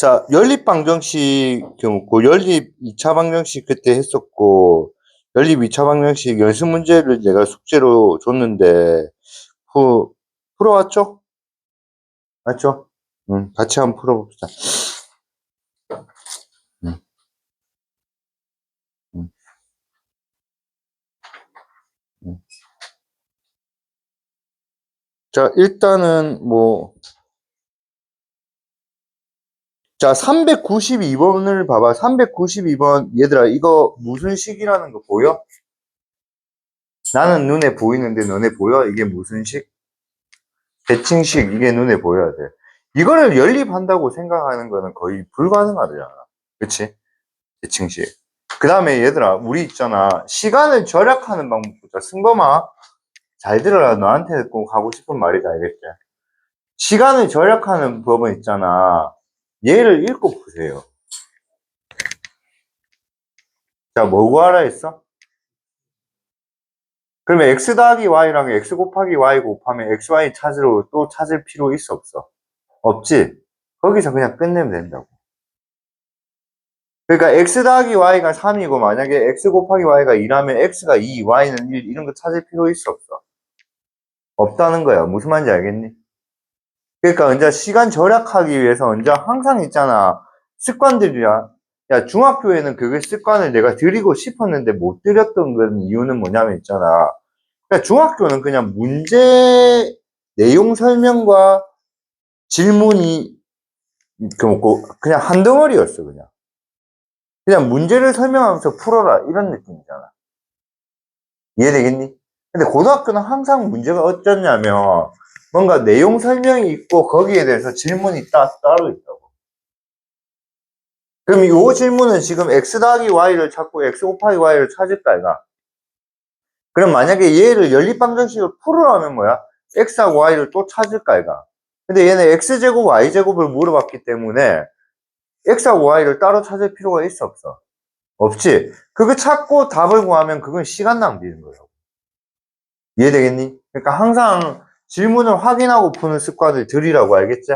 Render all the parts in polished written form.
자, 연립 방정식 경우고, 연립 2차 방정식 그때 했었고, 연립 2차 방정식 연습 문제를 내가 숙제로 줬는데, 풀어왔죠? 맞죠? 같이 한번 풀어봅시다. 응, 응, 응. 자, 일단은 자, 392번을 봐봐. 392번, 얘들아, 이거 무슨 식이라는 거 보여? 나는 눈에 보이는데 너네 보여? 이게 무슨 식? 대칭식, 이게 눈에 보여야 돼. 이거를 연립한다고 생각하는 거는 거의 불가능하잖아. 그치? 대칭식. 그 다음에 얘들아, 우리 있잖아. 시간을 절약하는 방법 보자. 승범아, 잘 들어라. 너한테 꼭 하고 싶은 말이다. 알겠지? 시간을 절약하는 법은 있잖아. 얘를 읽고 보세요. 자, 뭐 구하라 했어? 그러면 x 더하기 y랑 x 곱하기 y 곱하면 xy 찾으러 또 찾을 필요 있어 없어? 없지? 거기서 그냥 끝내면 된다고. 그러니까 x 더하기 y가 3이고 만약에 x 곱하기 y가 2라면 x가 2, y는 1 이런 거 찾을 필요 있어 없어? 없다는 거야. 무슨 말인지 알겠니? 그러니까 이제 시간 절약하기 위해서 이제 항상 있잖아. 습관들이야. 야, 중학교에는 그게 습관을 내가 들이고 싶었는데 못 들였던 건 이유는 뭐냐면 있잖아. 그러니까 중학교는 그냥 문제 내용 설명과 질문이 그냥 한 덩어리였어, 그냥. 그냥 문제를 설명하면서 풀어라 이런 느낌이잖아. 이해되겠니? 근데 고등학교는 항상 문제가 어쩌냐면 뭔가 내용 설명이 있고 거기에 대해서 질문이 따로 있다고. 그럼 이 질문은 지금 x 더하기 y를 찾고 x 곱하기 y를 찾을까 이가. 그럼 만약에 얘를 연립방정식을 풀으라면 뭐야? x하고 y를 또 찾을까 이가. 근데 얘는 x제곱 y제곱을 물어봤기 때문에 x하고 y를 따로 찾을 필요가 있어 없어? 없지. 그거 찾고 답을 구하면 그건 시간 낭비인 거예요. 이해되겠니? 그러니까 항상 질문을 확인하고 푸는 습관을 들이라고 알겠지?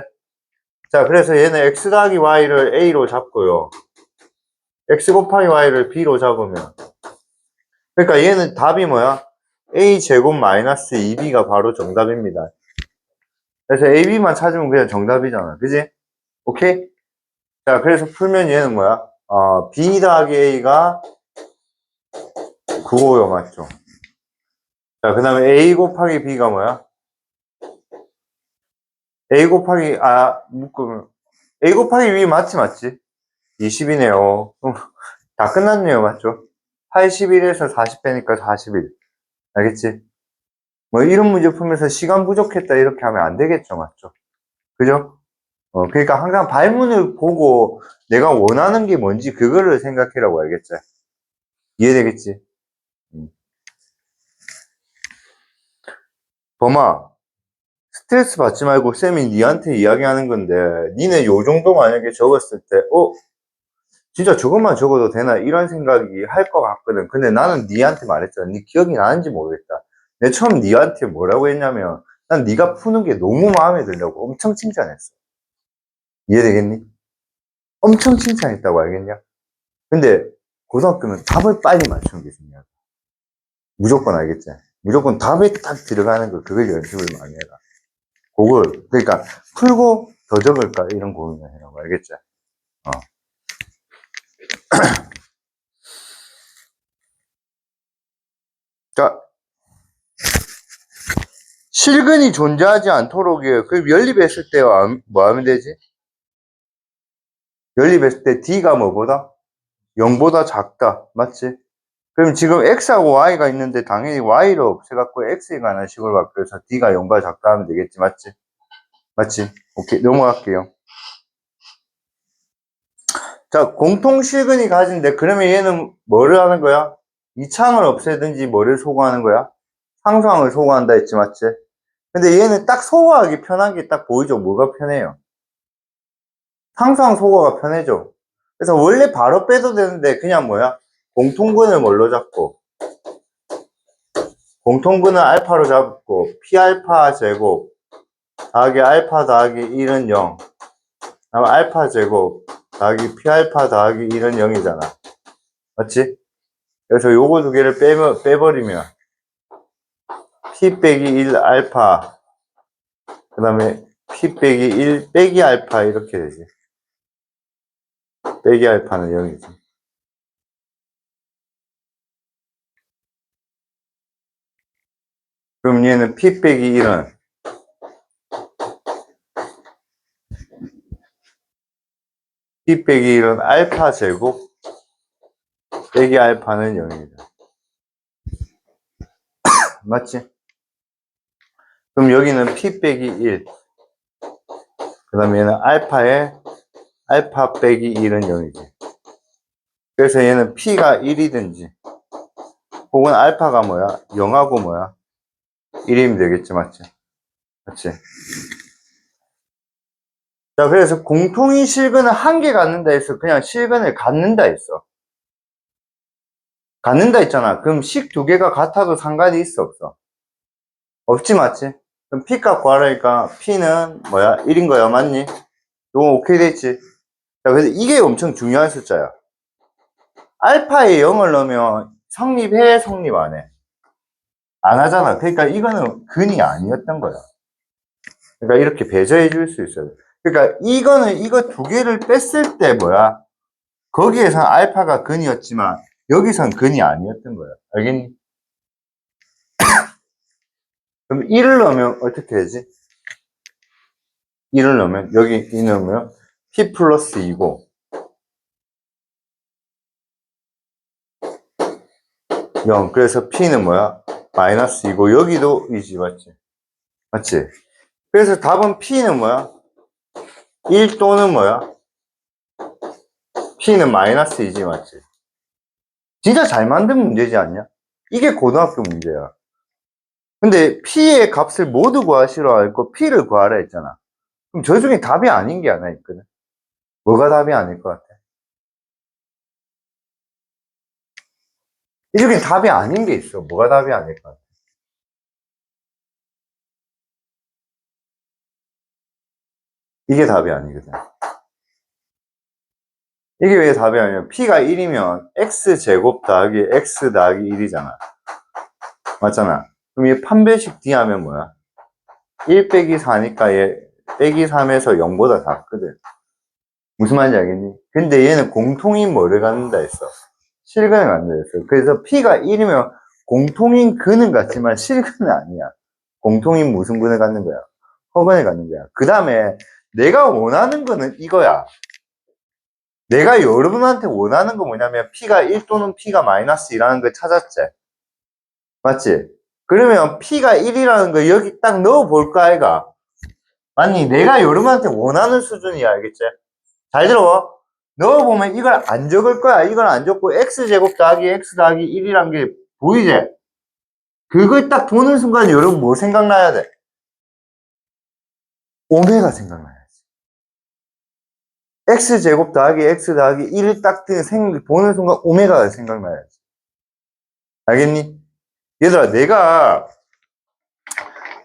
자, 그래서 얘는 x 더하기 y를 a로 잡고요. x 곱하기 y를 b로 잡으면. 그러니까 얘는 답이 뭐야? a 제곱 마이너스 2b가 바로 정답입니다. 그래서 ab만 찾으면 그냥 정답이잖아. 그지? 오케이? 자, 그래서 풀면 얘는 뭐야? b 더하기 a가 950 맞죠? 자, 그 다음에 a 곱하기 b가 뭐야? a 곱하기, 묶으면, a 곱하기 b 맞지? 20이네요. 다 끝났네요. 맞죠? 81에서 40 빼니까 41. 알겠지? 뭐 이런 문제 풀면서 시간 부족했다 이렇게 하면 안 되겠죠. 맞죠? 그죠? 그러니까 항상 발문을 보고 내가 원하는 게 뭔지 그거를 생각해라고 알겠지? 이해되겠지? 음. 범아, 스트레스 받지 말고 쌤이 니한테 이야기하는 건데 니네 요 정도 만약에 적었을 때 진짜 저것만 적어도 되나 이런 생각이 할 것 같거든. 근데 나는 니한테 말했잖아. 니 기억이 나는지 모르겠다. 내가 처음 니한테 뭐라고 했냐면 난 니가 푸는 게 너무 마음에 들려고 엄청 칭찬했어. 이해되겠니? 엄청 칭찬했다고 알겠냐? 근데 고등학교는 답을 빨리 맞추는 게 중요해. 무조건 알겠지? 무조건 답에 딱 들어가는 거 그걸 연습을 많이 해라. 그걸 그러니까 풀고 더 적을까 이런 고민을 해라고 알겠지? 어. 자, 실근이 존재하지 않도록이에요. 그럼 연립했을 때 뭐 하면 되지? 연립했을 때 D가 뭐보다? 0보다 작다. 맞지? 그럼 지금 X하고 Y가 있는데 당연히 Y를 없애갖고 X에 관한 식으로 바뀌어서 D가 0보다 작다 하면 되겠지. 맞지? 맞지? 오케이. 넘어갈게요. 자, 공통실근이 가진데 그러면 얘는 뭐를 하는 거야? 이창을 없애든지 뭐를 소거하는 거야? 상수항을 소거한다 했지. 맞지? 근데 얘는 딱 소거하기 편한 게 딱 보이죠? 뭐가 편해요? 상수항 소거가 편해져. 그래서 원래 바로 빼도 되는데 그냥 뭐야? 공통근을 뭘로 잡고 공통근을 알파로 잡고 P알파 제곱 더하기 알파 더하기 1은 0 다음 알파 제곱 더하기 P알파 더하기 1은 0이잖아. 맞지? 그래서 요거 두 개를 빼버리면 P 빼기 1 알파 그 다음에 P 빼기 1 빼기 알파 이렇게 되지. 빼기 알파는 0이지. 그럼 얘는 P 빼기 1은 P 빼기 1은 알파 제곱 빼기 알파는 0이다. 맞지? 그럼 여기는 P 빼기 1 그 다음에 얘는 알파에 알파 빼기 1은 0이지. 그래서 얘는 P가 1이든지 혹은 알파가 뭐야? 0하고 뭐야? 1이면 되겠지, 맞지? 맞지? 자, 그래서 공통인 실근은 한 개 갖는다 해서 그냥 실근을 갖는다 했어. 갖는다 했잖아. 그럼 식 두 개가 같아도 상관이 있어, 없어? 없지, 맞지? 그럼 P값 구하라니까 P는 뭐야? 1인 거야, 맞니? 이거 오케이 됐지? 자, 그래서 이게 엄청 중요한 숫자야. 알파에 0을 넣으면 성립해, 성립 안 해? 안 하잖아. 그러니까 이거는 근이 아니었던 거야. 그러니까 이렇게 배제해 줄 수 있어요. 그러니까 이거는 이거 두 개를 뺐을 때 뭐야? 거기에선 알파가 근이었지만 여기선 근이 아니었던 거야. 알겠니? 그럼 1을 넣으면 어떻게 되지? 1을 넣으면 여기 2 넣으면 P 플러스 2고 0. 그래서 P는 뭐야? 마이너스 2고 여기도 2지, 맞지? 맞지? 그래서 답은 P는 뭐야? 1 또는 뭐야? P는 마이너스 2지, 맞지? 진짜 잘 만든 문제지 않냐? 이게 고등학교 문제야. 근데 P의 값을 모두 구하시라 했고 P를 구하라 했잖아. 그럼 저 중에 답이 아닌 게 하나 있거든. 뭐가 답이 아닐 것 같아? 이 중에 답이 아닌 게 있어. 뭐가 답이 아닐 것 같아? 이게 답이 아니거든. 이게 왜 답이 아니야? P가 1이면 X제곱 더하기 X 더하기 1이잖아. 맞잖아. 그럼 얘 판별식 D 하면 뭐야? 1 빼기 4니까 얘 빼기 3에서 0보다 작거든. 무슨 말인지 알겠니? 근데 얘는 공통인 뭐를 갖는다 했어? 실근을 갖는다 했어. 그래서 P가 1이면 공통인 근은 같지만 실근은 아니야. 공통인 무슨 근을 갖는 거야? 허근을 갖는 거야. 그 다음에 내가 원하는 거는 이거야. 내가 여러분한테 원하는 거 뭐냐면 P가 1 또는 P가 마이너스 1이라는 걸 찾았지. 맞지? 그러면 P가 1이라는 거 여기 딱 넣어 볼까 아이가? 아니 내가 여러분한테 원하는 수준이야, 알겠지? 잘 들어. 넣어보면 이걸 안 적을 거야. 이걸 안 적고 X제곱 더하기 X 더하기 1이란 게 보이지? 그걸 딱 보는 순간 여러분 뭐 생각나야 돼? 오메가 생각나야지. X제곱 더하기 X 더하기 1을 딱 보는 순간 오메가가 생각나야지. 알겠니? 얘들아,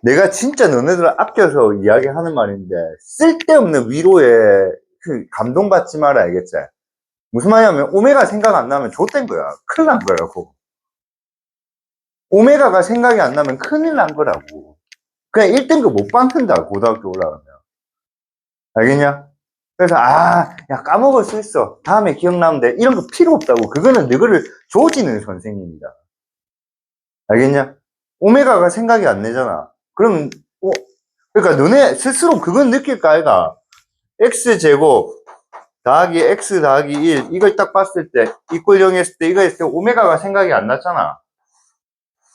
내가 진짜 너네들을 아껴서 이야기하는 말인데, 쓸데없는 위로에 그 감동받지 마라, 알겠지? 무슨 말이냐면, 오메가 생각 안 나면 좆된 거야. 큰일 난 거라고. 오메가가 생각이 안 나면 큰일 난 거라고. 그냥 1등급 못 받는다, 고등학교 올라가면. 알겠냐? 그래서, 야, 까먹을 수 있어. 다음에 기억나면 돼. 이런 거 필요 없다고. 그거는 너희를 조지는 선생님이다. 알겠냐? 오메가가 생각이 안 나잖아. 그럼, 그러니까 너네 스스로 그건 느낄까, 아이가? X제곱 더하기 X 더하기 1, 이걸 딱 봤을 때, 이꼴 0 했을 때, 이거 했을 때, 오메가가 생각이 안 났잖아.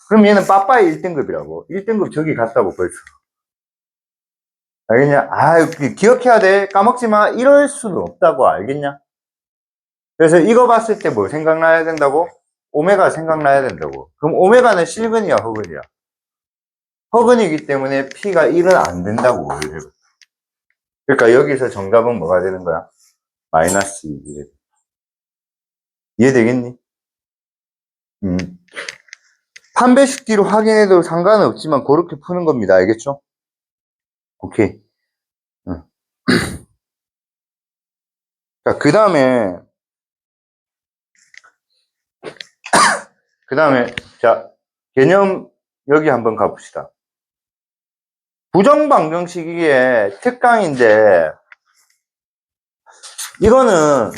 그럼 얘는 빠빠이 1등급이라고. 1등급 저기 갔다고 벌써. 알겠냐? 기억해야 돼. 까먹지 마. 이럴 수는 없다고, 알겠냐? 그래서 이거 봤을 때 뭐 생각나야 된다고? 오메가 생각나야 된다고. 그럼 오메가는 실근이야, 허근이야? 허근이기 때문에 P가 1은 안 된다고. 그러니까 여기서 정답은 뭐가 되는 거야? 마이너스 2. 이해되겠니? 판별식 뒤로 확인해도 상관은 없지만 그렇게 푸는 겁니다. 알겠죠? 오케이. 응. 자, 그 다음에, 자, 개념, 여기 한번 가봅시다. 부정방정식의 특강인데, 이거는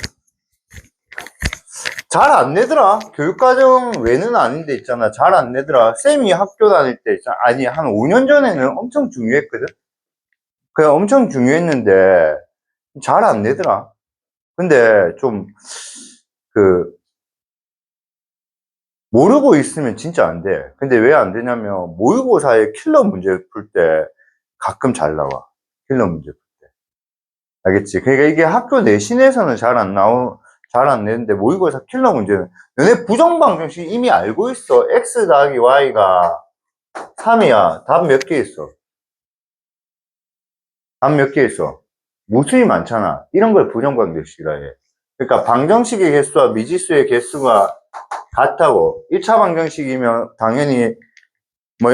잘 안 내더라. 교육과정 외는 아닌데 있잖아. 잘 안 내더라. 쌤이 학교 다닐 때 있잖아. 아니, 한 5년 전에는 엄청 중요했거든? 그냥 엄청 중요했는데, 잘 안 내더라. 근데 좀, 그, 모르고 있으면 진짜 안 돼. 근데 왜 안 되냐면, 모의고사에 킬러 문제 풀 때 가끔 잘 나와. 킬러 문제 풀 때. 알겠지? 그러니까 이게 학교 내신에서는 잘 안 내는데, 모의고사 킬러 문제는, 너네 부정방정식 이미 알고 있어. x 더하기 y가 3이야. 답 몇 개 있어? 답 몇 개 있어? 무수히 많잖아. 이런 걸 부정방정식이라 해. 그러니까 방정식의 개수와 미지수의 개수가 같다고. 1차 방정식이면 당연히 뭐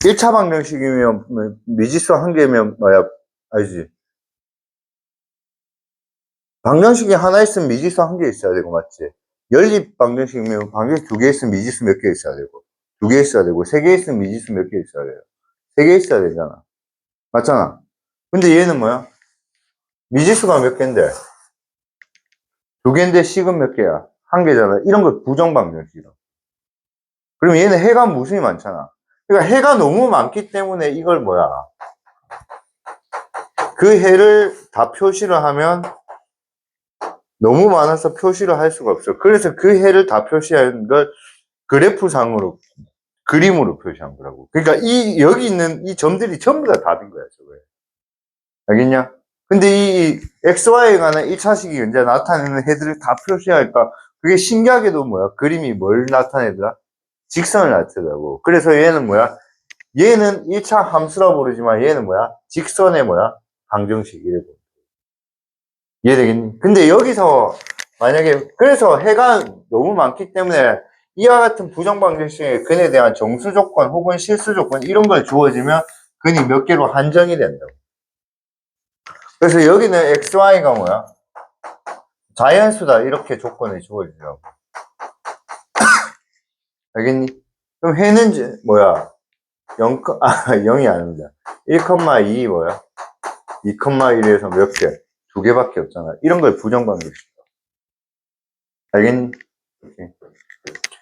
1차 방정식이면 미지수 한 개면 뭐야? 알지? 방정식이 하나 있으면 미지수 한 개 있어야 되고 맞지? 연립 방정식이면 방정식 두 개 있으면 미지수 몇 개 있어야 되고 두 개 있어야 되고 세 개 있으면 미지수 몇 개 있어야 돼요. 세 개 있어야 되잖아. 맞잖아. 근데 얘는 뭐야? 미지수가 몇 개인데? 두 개인데 식은 몇 개야? 한 개잖아. 이런 걸 부정방정식이라. 그럼 얘는 해가 무수히 많잖아. 그러니까 해가 너무 많기 때문에 이걸 뭐야? 그 해를 다 표시를 하면 너무 많아서 표시를 할 수가 없어. 그래서 그 해를 다 표시하는 걸 그래프상으로, 그림으로 표시한 거라고. 그러니까 여기 있는 이 점들이 전부 다 답인 거야, 저거에. 알겠냐? 근데 이 XY에 관한 1차식이 이제 나타내는 해들을 다 표시하니까 그게 신기하게도 뭐야? 그림이 뭘 나타내더라? 직선을 나타내더라고. 그래서 얘는 뭐야? 얘는 1차 함수라 부르지만 얘는 뭐야? 직선의 뭐야? 방정식이라고. 이해되겠니? 근데 여기서 만약에 그래서 해가 너무 많기 때문에 이와 같은 부정방정식의 근에 대한 정수 조건 혹은 실수 조건 이런 걸 주어지면 근이 몇 개로 한정이 된다고. 그래서 여기는 xy가 뭐야? 자연수다 이렇게 조건이 주어지더라고. 알겠니? 그럼 해는 뭐야? 0이 아닙니다. 1,2 뭐야? 2,1에서 몇 개? 두 개밖에 없잖아. 이런 걸 부정방정식. 알겠니?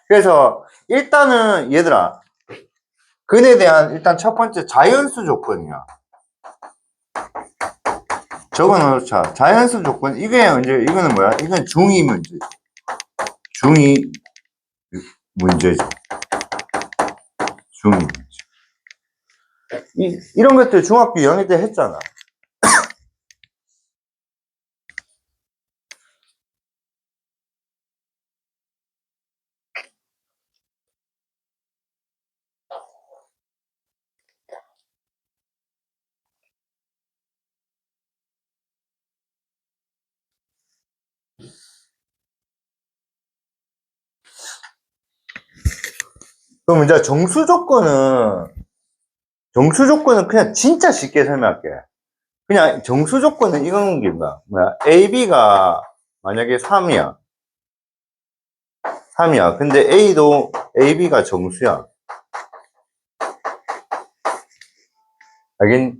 그래서 일단은 얘들아 근에 대한 일단 첫 번째 자연수 조건이야. 적어놓자. 자연수 조건 이게 이제 이거는 뭐야? 이건 중2 문제. 중2 문제죠. 중2 문제. 이런 것들 중학교 0일 때 했잖아. 그럼 이제 정수 조건은 그냥 진짜 쉽게 설명할게. 그냥 정수 조건은 이런 게 뭐야? AB가 만약에 3이야. 3이야. 근데 A도 AB가 정수야. 알겠니?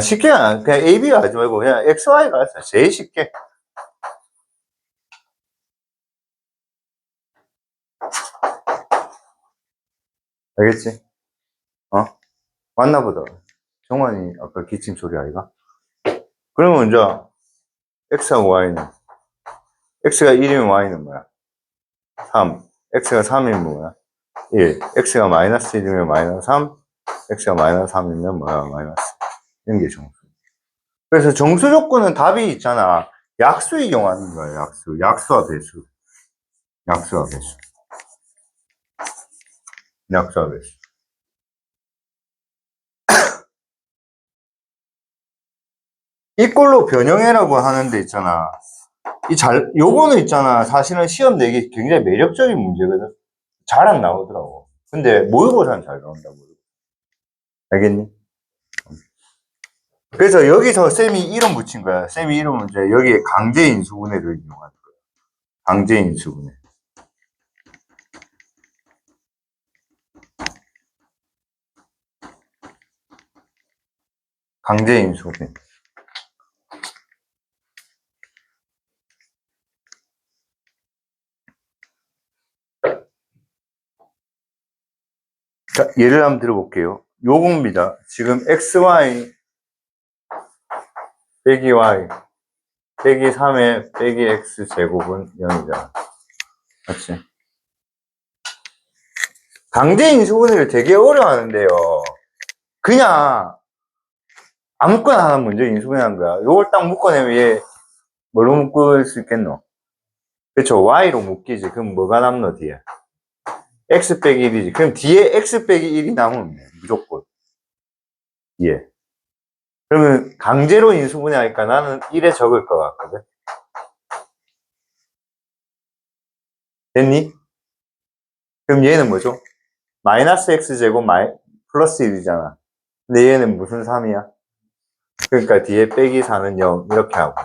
쉽게 그냥 AB가 하지 말고 그냥 XY가 하자. 제일 쉽게. 알겠지? 어? 맞나 보다. 정환이 아까 기침 소리 아이가? 그러면 이제 X하고 Y는 X가 1이면 Y는 뭐야? 3. X가 3이면 뭐야? 1. X가 마이너스 1이면 마이너스 3. X가 마이너스 3이면 뭐야? 마이너스. 이런 게 정수. 그래서 정수 조건은 답이 있잖아. 약수 이용하는 거야, 약수. 약수와 배수. 약수와 배수. 약수와 배수. 이꼴로 변형해라고 하는데 있잖아. 요거는 있잖아. 사실은 시험 내기 굉장히 매력적인 문제거든. 잘 안 나오더라고. 근데 모의고사는 잘 나온다고. 알겠니? 그래서 여기서 쌤이 이름 붙인 거야. 쌤이 이름은 이제 여기에 강제 인수분해를 이용하는 거야. 강제 인수분해. 강제 인수분해. 자, 예를 한번 들어볼게요. 요겁니다. 지금 xy 빼기 y 빼기 3의 빼기 x 제곱은 0이잖아. 맞지? 강제 인수분해를 되게 어려워하는데요. 그냥 아무거나 하나 먼저 인수분해한 거야. 요걸 딱 묶어내면 얘 뭘로 묶을 수 있겠노? 그쵸, y로 묶이지. 그럼 뭐가 남노, 뒤에? x 빼기 1이지. 그럼 뒤에 x 빼기 1이 남으면 돼. 무조건. 뒤에. 그러면 강제로 인수분해하니까 나는 1에 적을 것 같거든. 됐니? 그럼 얘는 뭐죠? 마이너스 x제곱 플러스 1이잖아. 근데 얘는 무슨 3이야? 그러니까 뒤에 빼기 4는 0 이렇게 하고.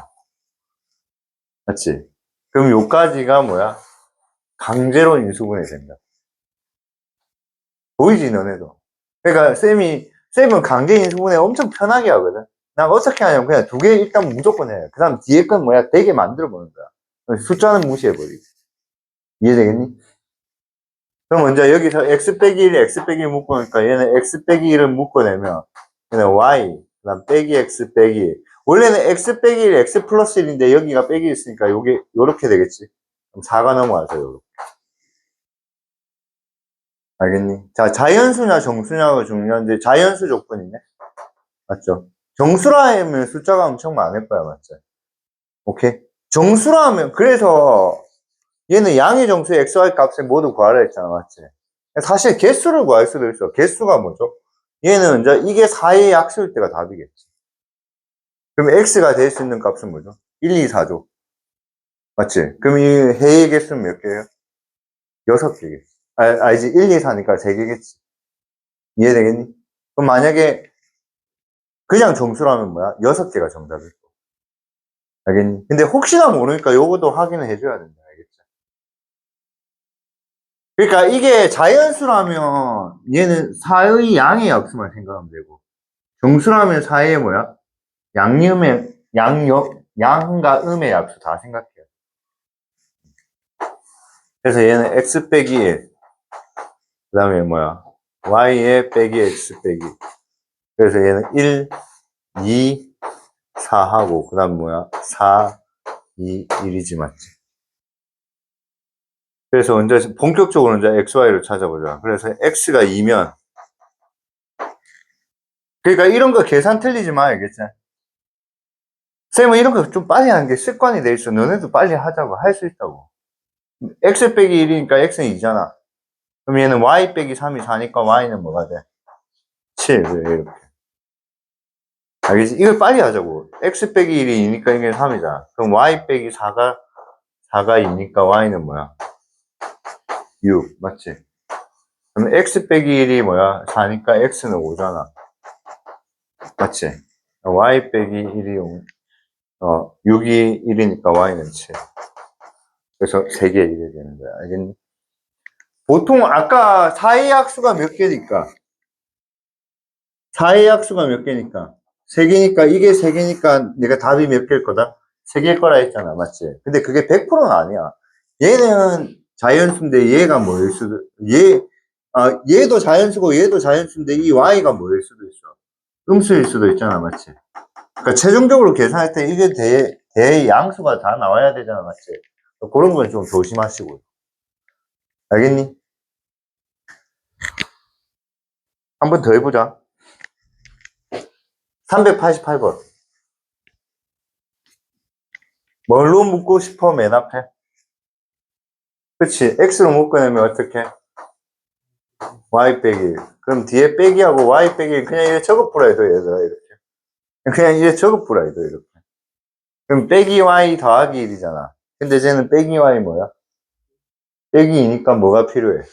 맞지? 그럼 요까지가 뭐야? 강제로 인수분해 된다. 보이지, 너네도? 그러니까 쌤은 강제 인수분해 엄청 편하게 하거든. 난 어떻게 하냐면 그냥 두 개 일단 무조건 해. 그 다음 뒤에 건 뭐야? 되게 만들어 보는 거야. 숫자는 무시해버리고. 이해되겠니? 그럼 먼저 여기서 x 빼기 1, x 빼기 1 묶으니까 얘는 x 빼기 1을 묶어내면 얘는 y, 그 다음 빼기 x 빼기 1. 원래는 x 빼기 1, x 플러스 1인데 여기가 빼기 있으니까 요게 요렇게 되겠지. 그럼 4가 넘어가서 요렇게. 알겠니? 자, 자연수냐 정수냐가 중요한데 자연수 조건이네. 맞죠? 정수라 하면 숫자가 엄청 많을 거야, 맞죠? 오케이? 정수라 하면 그래서 얘는 양의 정수 xy 값을 모두 구하라 했잖아, 맞지? 사실 개수를 구할 수도 있어. 개수가 뭐죠? 얘는 이제 이게 4의 약수일 때가 답이겠지. 그럼 x가 될 수 있는 값은 뭐죠? 1, 2, 4죠. 맞지? 그럼 이 해의 개수는 몇 개예요? 6개겠지. 알지? 1, 2, 4니까 3개겠지. 이해되겠니? 그럼 만약에 그냥 정수라면 뭐야? 6개가 정답일 거. 알겠니? 근데 혹시나 모르니까 요것도 확인을 해줘야 된다. 알겠지? 그러니까 이게 자연수라면 얘는 4의 양의 약수만 생각하면 되고 정수라면 4의 뭐야? 양과 음의 약수 다 생각해요. 그래서 얘는 x 빼기 1, 그 다음에 뭐야? y의 빼기 x 빼기. 그래서 얘는 1, 2, 4하고, 그 다음 뭐야? 4, 2, 1이지, 맞지? 그래서 이제 본격적으로 이제 xy를 찾아보자. 그래서 x가 2면, 그러니까 이런 거 계산 틀리지 마, 알겠지? 쌤은 이런 거 좀 빨리 하는 게 습관이 돼 있어. 너네도 빨리 하자고, 할 수 있다고. x 빼기 1이니까 x는 2잖아. 그럼 얘는 y 빼기 3이 4니까 y는 뭐가 돼? 7. 이렇게. 알겠지? 이걸 빨리 하자고. x 빼기 1이 2니까 이게 3이잖아. 그럼 y 빼기 4가 2니까 y는 뭐야? 6. 맞지? 그럼 x 빼기 1이 뭐야? 4니까 x는 5잖아. 맞지? y 빼기 1이 6이 1이니까 y는 7. 그래서 3개 이래 되는 거야. 알겠니? 보통 아까 4의 약수가 몇 개니까? 4의 약수가 몇 개니까? 3개니까 이게 3개니까 내가 답이 몇 개일 거다? 3개일 거라 했잖아. 맞지? 근데 그게 100%는 아니야. 얘는 자연수인데 얘가 뭐일 수도, 얘도 자연수고 얘도 자연수인데 이 y가 뭐일 수도 있어. 음수일 수도 있잖아. 맞지? 그러니까 최종적으로 계산할 때 이게 대양수가 다 나와야 되잖아. 맞지? 그런 건 좀 조심하시고. 알겠니? 한 번 더 해보자. 388번. 뭘로 묶고 싶어, 맨 앞에? 그치. x로 묶어내면 어떻게? y 빼기 1. 그럼 뒤에 빼기하고 y 빼기 1 그냥 이렇게 적어보라 해도 얘들아, 이렇게. 그냥 이렇게 적어보라 해도 이렇게. 그럼 빼기 y 더하기 1이잖아. 근데 쟤는 빼기 y 뭐야? 빼기 2니까 뭐가 필요해?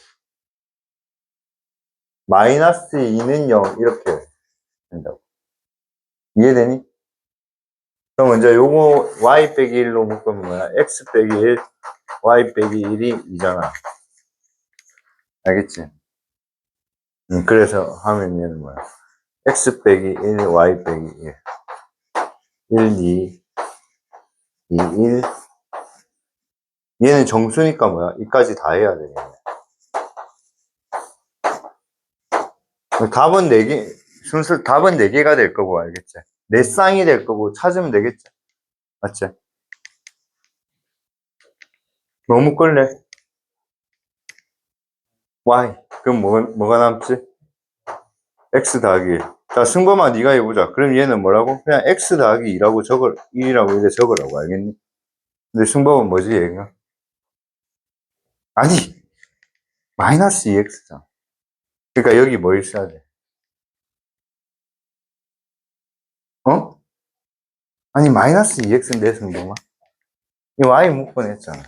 마이너스 2는 0 이렇게 된다고. 이해되니? 그럼 먼저 요거 y 빼기 1로 묶으면 뭐야? x 빼기 1, y 빼기 1이 2잖아. 알겠지? 그래서 하면 얘는 뭐야? x 빼기 1, y 빼기 1. 1, 2, 2, 1. 얘는 정수니까 뭐야? 이까지 다 해야 되겠네. 답은 4개, 순서, 답은 4개가 될 거고, 알겠지? 4쌍이 될 거고, 찾으면 되겠지? 맞지? 너무 끌래? y. 그럼 뭐가 남지? x 더하기 1. 자, 승범아, 네가 해보자. 그럼 얘는 뭐라고? 그냥 x 더하기 2라고 1이라고 이렇게 적으라고, 알겠니? 근데 승범은 뭐지, 얘가? 아니, 마이너스 2x잖아. 그러니까 여기 뭐 있어야 돼? 어? 아니, 마이너스 2x인데, 승범아? 이 y 묶어냈잖아.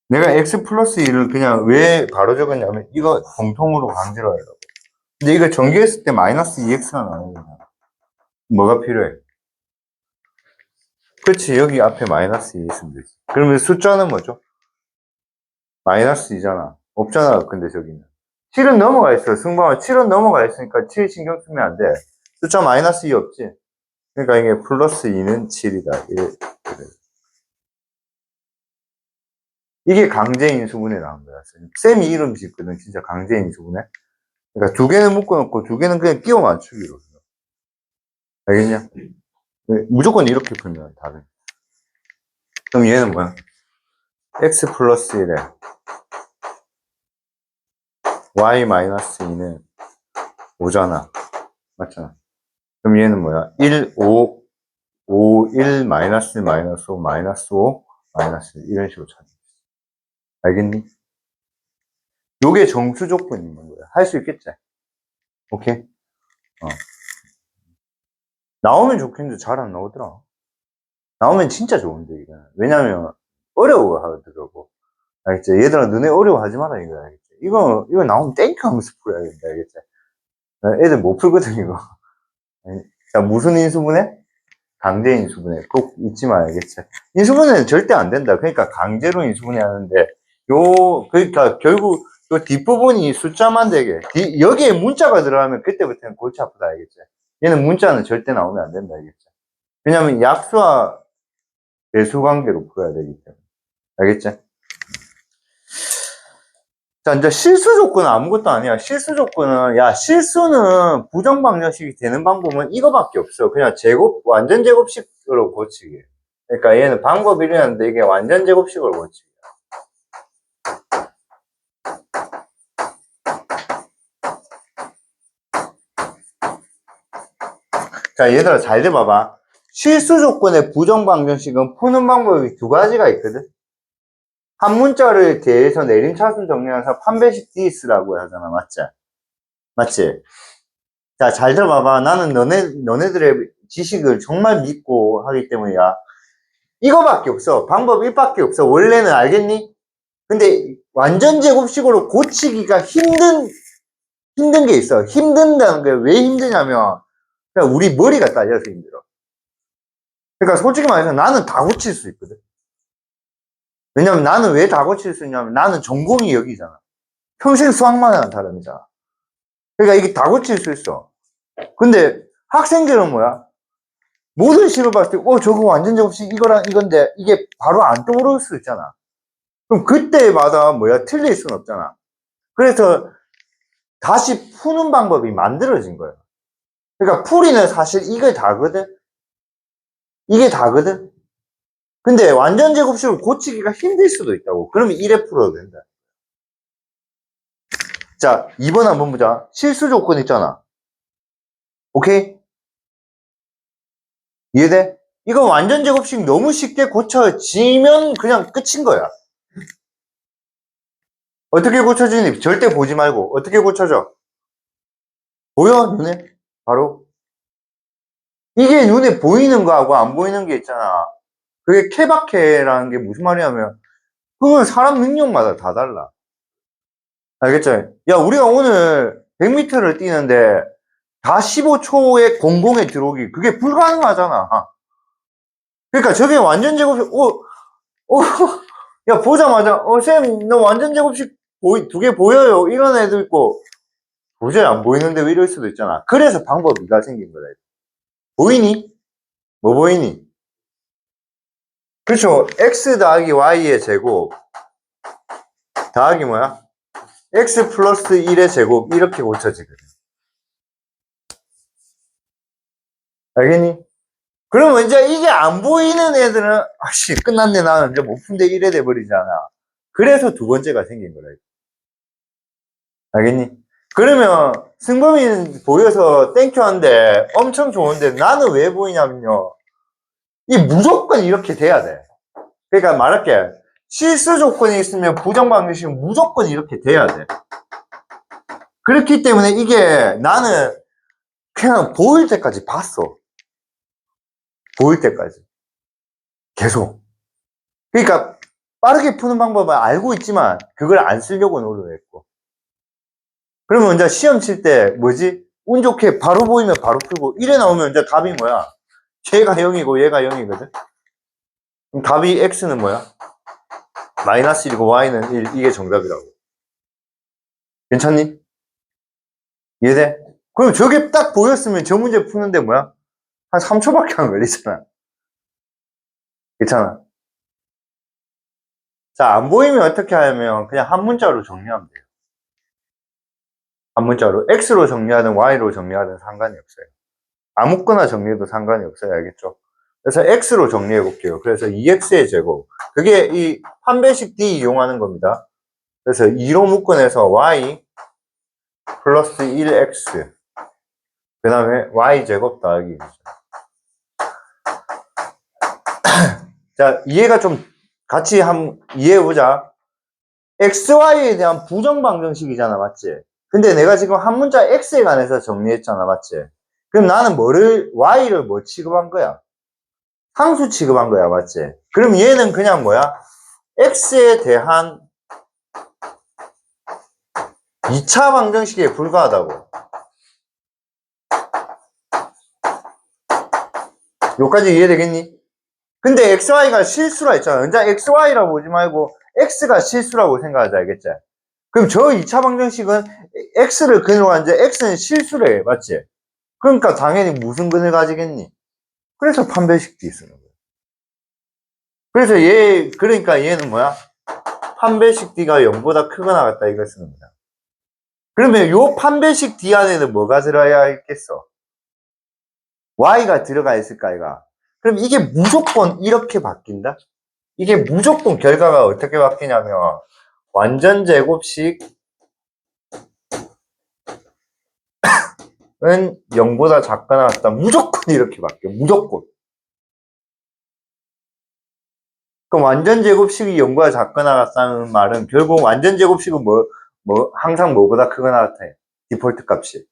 내가 x 플러스 1을 그냥 왜 바로 적었냐면, 이거 공통으로 강제로 하려고. 근데 이거 전개했을 때 마이너스 2x가 나오잖아. 뭐가 필요해? 그렇지, 여기 앞에 마이너스 2 있으면 되지. 그러면 숫자는 뭐죠? 마이너스 2잖아. 없잖아, 근데 저기는. 7은 넘어가 있어. 승방은 7은 넘어가 있으니까 7 신경 쓰면 안 돼. 숫자 마이너스 2 없지? 그러니까 이게 플러스 2는 7이다. 이게 강제인수분해 나온 거야. 쌤이 이름 짓거든, 진짜 강제인수분해. 그러니까 2개는 묶어놓고 2개는 그냥 끼워 맞추기로. 알겠냐? 무조건 이렇게 풀면 답이. 그럼 얘는 뭐야? x 플러스 1에 y 마이너스 2는 5잖아. 맞잖아. 그럼 얘는 뭐야? 1, 5, 5, 1, 마이너스 1, 마이너스 5, 마이너스 5, 마이너스 1, 이런 식으로 찾는 거야. 알겠니? 요게 정수 조건이 있는 거야. 할 수 있겠지? 오케이? 어. 나오면 좋겠는데 잘 안 나오더라. 나오면 진짜 좋은데, 이거. 왜냐면, 어려워 하더라고. 알겠지? 얘들아, 너네 어려워하지 마라, 이거. 알겠지? 이거 나오면 땡큐 하면서 풀어야겠다, 알겠지? 애들 못 풀거든, 이거. 자, 무슨 인수분해? 강제 인수분해. 꼭 잊지 말겠지? 인수분해는 절대 안 된다. 그러니까 강제로 인수분해 하는데, 그러니까 결국, 요 뒷부분이 숫자만 되게, 여기에 문자가 들어가면 그때부터는 골치 아프다, 알겠지? 얘는 문자는 절대 나오면 안 된다, 알겠지? 왜냐면 약수와 배수 관계로 풀어야 되기 때문에. 알겠지? 자, 이제 실수 조건은 아무것도 아니야. 실수 조건은, 야, 실수는 부정방정식이 되는 방법은 이거밖에 없어. 그냥 완전 제곱식으로 고치기. 그러니까 얘는 방법이 이랬는데 이게 완전 제곱식으로 고치기. 자, 얘들아, 잘 들어봐봐. 실수 조건의 부정방정식은 푸는 방법이 2가지가 있거든? 한 문자를 대해서 내림차순 정리해서 판별식 디스라고 하잖아. 맞지? 맞지? 자, 잘 들어봐봐. 나는 너네들의 지식을 정말 믿고 하기 때문이야. 이거밖에 없어. 방법 1밖에 없어. 원래는 알겠니? 근데 완전 제곱식으로 고치기가 힘든 게 있어. 힘든다는 게 왜 힘드냐면, 그냥 우리 머리가 딸려서 힘들어. 그러니까 솔직히 말해서 나는 다 고칠 수 있거든. 왜냐면 나는 왜 다 고칠 수 있냐면 나는 전공이 여기잖아. 평생 수학만 하는 사람이잖아. 그러니까 이게 다 고칠 수 있어. 근데 학생들은 뭐야? 모든 식을 봤을 때, 저거 완전 제곱식 이거랑 이건데, 이게 바로 안 떠오를 수 있잖아. 그럼 그때마다 뭐야? 틀릴 수는 없잖아. 그래서 다시 푸는 방법이 만들어진 거예요. 그러니까 풀이는 사실 이게 다거든? 이게 다거든? 근데 완전 제곱식을 고치기가 힘들 수도 있다고. 그러면 1에 풀어도 된다. 자, 2번 한번 보자. 실수 조건 있잖아. 오케이? 이해돼? 이거 완전 제곱식 너무 쉽게 고쳐지면 그냥 끝인 거야. 어떻게 고쳐지니? 절대 보지 말고. 어떻게 고쳐져? 보여? 눈에? 바로? 이게 눈에 보이는 거하고 안 보이는 게 있잖아. 그게 케바케라는 게 무슨 말이냐면, 그건 사람 능력마다 다 달라. 알겠죠? 야, 우리가 오늘 100m를 뛰는데, 다 15초에 공공에 들어오기. 그게 불가능하잖아. 그러니까 저게 완전 제곱식, 야, 보자마자, 쌤, 너 완전 제곱식 두 개 보여요. 이런 애도 있고, 도저히 안 보이는데 왜 이럴 수도 있잖아. 그래서 방법이가 생긴 거다. 보이니? 뭐 보이니? 그렇죠. x 더하기 y의 제곱 더하기 뭐야? x 플러스 1의 제곱 이렇게 고쳐지거든. 알겠니? 그러면 이제 이게 안 보이는 애들은 아씨 끝났네 나는 이제 못 푼데 이래 돼버리잖아. 그래서 두 번째가 생긴 거라. 알겠니? 그러면 승범이는 보여서 땡큐 한데 엄청 좋은데 나는 왜 보이냐면요. 이 무조건 이렇게 돼야 돼. 그러니까 말할게. 실수 조건이 있으면 부정 방정식은 무조건 이렇게 돼야 돼. 그렇기 때문에 이게 나는 그냥 보일 때까지 봤어. 보일 때까지. 계속. 그러니까 빠르게 푸는 방법은 알고 있지만 그걸 안 쓰려고 노력했고. 그러면 이제 시험 칠 때 뭐지? 운 좋게 바로 보이면 바로 풀고 이래 나오면 이제 답이 뭐야? 얘가 0이고 얘가 0이거든? 그럼 답이 x는 뭐야? 마이너스 1이고 y는 1 이게 정답이라고. 괜찮니? 이해돼? 그럼 저게 딱 보였으면 저 문제 푸는데 뭐야? 한 3초밖에 안 걸리잖아. 괜찮아? 자, 안 보이면 어떻게 하면 그냥 한 문자로 정리하면 돼요. 한 문자로. x로 정리하든 y로 정리하든 상관이 없어요. 아무거나 정리해도 상관이 없어요. 알겠죠? 그래서 x로 정리해 볼게요. 그래서 2x의 제곱. 그게 이 판배식 D 이용하는 겁니다. 그래서 2로 묶어내서 y 플러스 1x. 그 다음에 y제곱 더하기. 자, 이해가 좀 같이 한번 이해해보자. xy에 대한 부정방정식이잖아, 맞지? 근데 내가 지금 한 문자 x에 관해서 정리했잖아, 맞지? 그럼 나는 y를 뭐 취급한 거야? 상수 취급한 거야, 맞지? 그럼 얘는 그냥 뭐야? x에 대한 2차 방정식에 불과하다고. 여기까지 이해되겠니? 근데 xy가 실수라 했잖아. 이제 xy라고 보지 말고 x가 실수라고 생각하자, 알겠지? 그럼 저 2차 방정식은 x를 근으로 하는데 x는 실수래, 맞지? 그러니까 당연히 무슨 근을 가지겠니? 그래서 판별식 D 쓰는 거야. 그래서 그러니까 얘는 뭐야? 판별식 D가 0보다 크거나 같다 이걸 쓰는 거야. 그러면 요 판별식 D 안에는 뭐가 들어야 있겠어? Y가 들어가 있을까, 이가? 그럼 이게 무조건 이렇게 바뀐다? 이게 무조건 결과가 어떻게 바뀌냐면, 완전 제곱식은 0보다 작거나 같다. 무조건 이렇게 바뀌어. 무조건. 그럼 완전 제곱식이 0보다 작거나 같다는 말은 결국 완전 제곱식은 항상 뭐보다 크거나 같아. 디폴트 값이.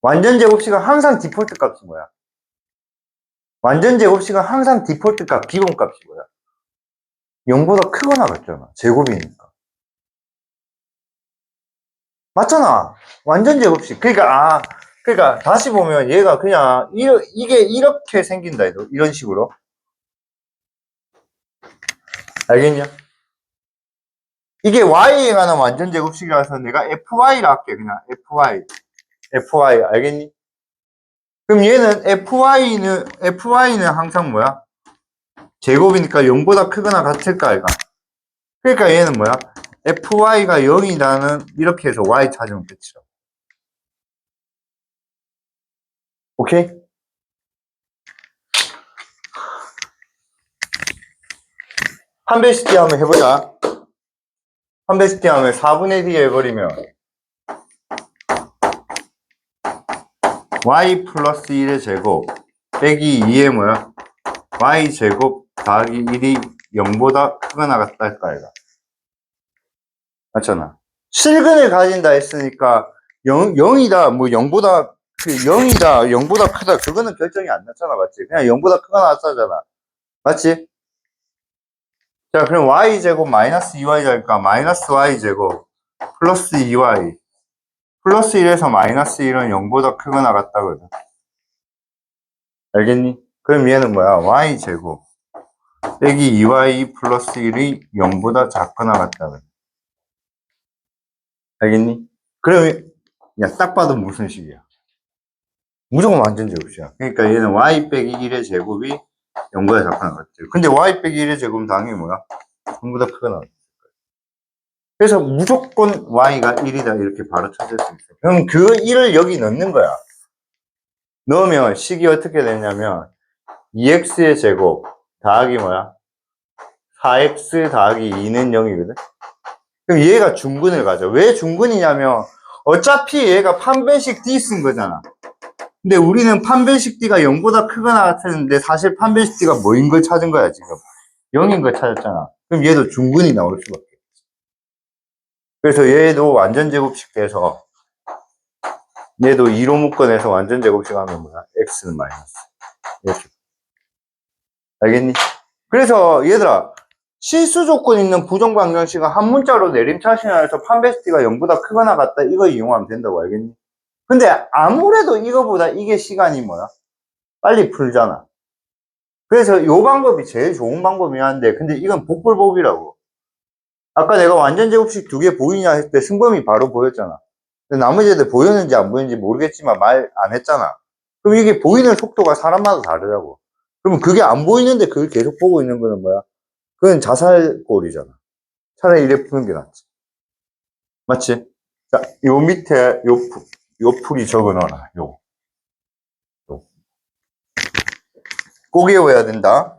완전 제곱식은 항상 디폴트 값이 뭐야? 완전 제곱식은 항상 디폴트 값, 기본 값이 뭐야? 0보다 크거나 같잖아. 제곱이니까. 맞잖아. 완전 제곱식. 그러니까 다시 보면 얘가 그냥 이게 이렇게 생긴다. 이런 식으로. 알겠냐? 이게 y에 관한 완전 제곱식이라서 내가 fy라 할게. 그냥 fy. 알겠니? 그럼 얘는 fy는 항상 뭐야? 제곱이니까 0보다 크거나 같을까, 이가? 그러니까 얘는 뭐야? fy가 0이다는 이렇게 해서 y 찾으면 끝이라고. 오케이? 판별식기 한번 해보자. 판별식기 하면 4분의 D 해버리면 y 플러스 1의 제곱 빼기 2의 뭐야? y 제곱 더하기 1이 0보다 크거나 같다 할까, 이가? 맞잖아. 실근을 가진다 했으니까 0이다, 뭐 0보다, 0이다, 0보다 크다, 그거는 결정이 안 났잖아, 맞지? 그냥 0보다 크거나 같다잖아. 맞지? 자, 그럼 y제곱 마이너스 2y니까 마이너스 y제곱 플러스 2y 플러스 1에서 마이너스 1은 0보다 크거나 같다거든. 알겠니? 그럼 얘는 뭐야? y제곱 빼기 2y 플러스 1이 0보다 작거나 같다거든. 알겠니? 그러면 야, 딱 봐도 무슨 식이야? 무조건 완전 제곱이야. 그러니까 얘는 y 빼기 1의 제곱이 0보다 작거나 같지. 근데 y 빼기 1의 제곱은 당연히 뭐야? 0보다 크거나 같지. 그래서 무조건 y가 1이다 이렇게 바로 찾을 수 있어. 그럼 그 1을 여기 넣는 거야. 넣으면 식이 어떻게 되냐면 2x의 제곱 더하기 뭐야? 4x 더하기 2는 0이거든. 그럼 얘가 중근을 가져. 왜 중근이냐면 어차피 얘가 판별식 D 쓴 거잖아. 근데 우리는 판별식 D가 0보다 크거나 같았는데 사실 판별식 D가 뭐인 걸 찾은 거야 지금. 0인 걸 찾았잖아. 그럼 얘도 중근이 나올 수밖에. 그래서 얘도 완전 제곱식 돼서 얘도 2로 묶어내서 완전 제곱식 하면 뭐야? x는 마이너스. 이렇게. 알겠니? 그래서 얘들아 실수 조건 있는 부정방정식은 한 문자로 내림차순환해서 판별식가 0보다 크거나 같다 이거 이용하면 된다고. 알겠니? 근데 아무래도 이거보다 이게 시간이 뭐야? 빨리 풀잖아. 그래서 이 방법이 제일 좋은 방법이긴 한데 근데 이건 복불복이라고. 아까 내가 완전 제곱식 두 개 보이냐 했을 때 승범이 바로 보였잖아. 근데 나머지 애들 보였는지 안 보였는지 모르겠지만 말 안 했잖아. 그럼 이게 보이는 속도가 사람마다 다르다고. 그러면 그게 안 보이는데 그걸 계속 보고 있는 거는 뭐야? 그건 자살골이잖아. 차라리 이래 푸는 게 낫지. 맞지? 자, 요 밑에 요 풀이 적어 넣어라. 요. 꼭 외워야 된다.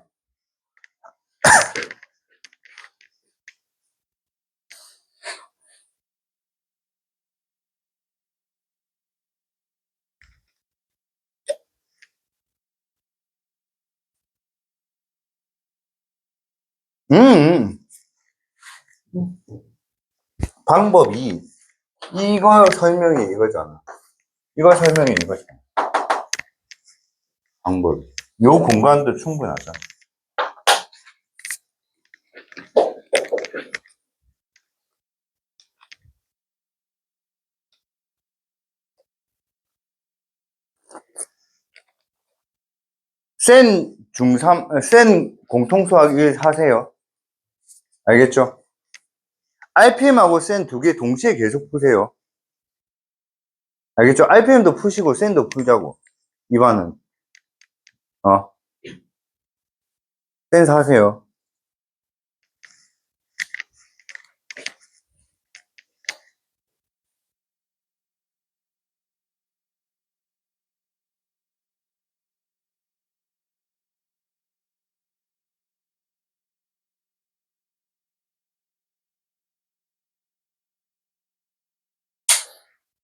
음, 방법이 이거 설명이 이거잖아. 이거 설명이 이거잖아. 방법이. 요 공간도 충분하잖아. 센 공통수학 1 하세요. 알겠죠? RPM하고 센 두 개 동시에 계속 푸세요. 알겠죠? RPM도 푸시고 센도 풀자고. 이반은. 어. 센 사세요.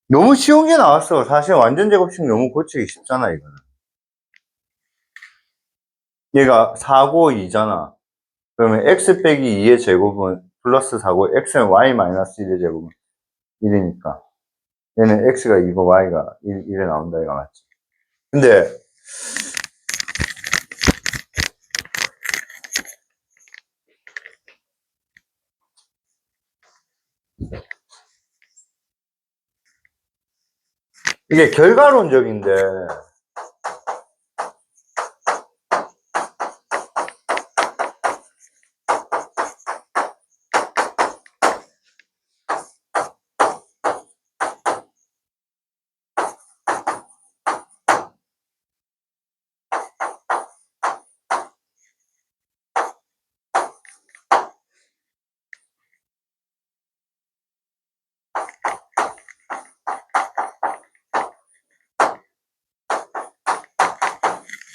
너무 쉬운 게 나왔어. 사실 완전 제곱식 너무 고치기 쉽잖아, 이거는. 얘가 4고 2잖아. 그러면 x 빼기 2의 제곱은 플러스 4고 x는 y 마이너스 1의 제곱은 1이니까. 얘는 x가 2고 y가 1에 나온다, 이거 맞지? 근데 이게 결과론적인데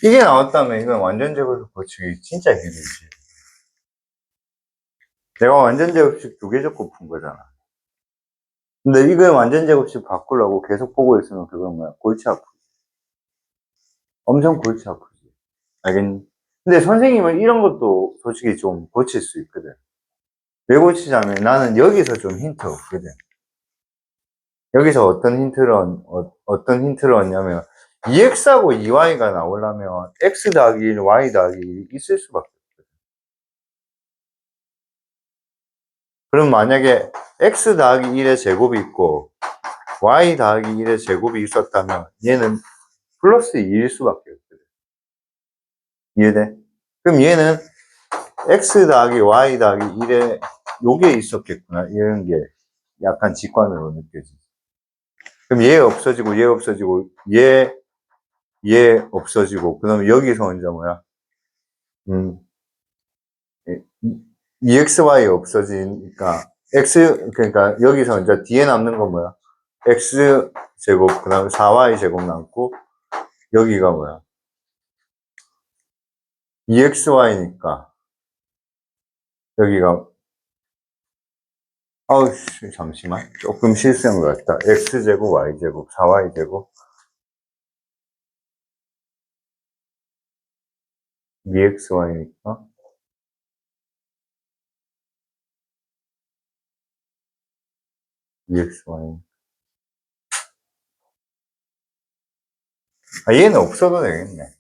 이게 나왔다면 이건 완전 제곱식 고치기 진짜 힘들지. 내가 완전 제곱식 두 개 적고 푼 거잖아. 근데 이걸 완전 제곱식 바꾸려고 계속 보고 있으면 그건 뭐야? 골치 아프지. 엄청 골치 아프지. 알겠니? 근데 선생님은 이런 것도 솔직히 좀 고칠 수 있거든. 왜 고치자면 나는 여기서 좀 힌트 얻거든. 여기서 어떤 힌트를 얻냐면 2x하고 2y가 나오려면 x 더하기 1, y 더하기 1이 있을 수밖에 없거든. 그럼 만약에 x 더하기 1의 제곱이 있고 y 더하기 1의 제곱이 있었다면 얘는 플러스 2일 수밖에 없거든. 이해돼? 그럼 얘는 x 더하기 y 더하기 1에 요게 있었겠구나. 이런 게 약간 직관으로 느껴지지. 그럼 얘 없어지고 얘 없어지고 얘 없어지고 그다음에 여기서 이제 뭐야? 2xy 없어지니까 x 그러니까 여기서 이제 뒤에 남는 건 뭐야? x 제곱 그다음에 4y 제곱 남고 여기가 뭐야? 2xy니까 여기가 아우 잠시만 조금 실수한 것 같다. x 제곱 y 제곱 4y 제곱 2xy니까 2xy 아 얘는 없어도 되겠네.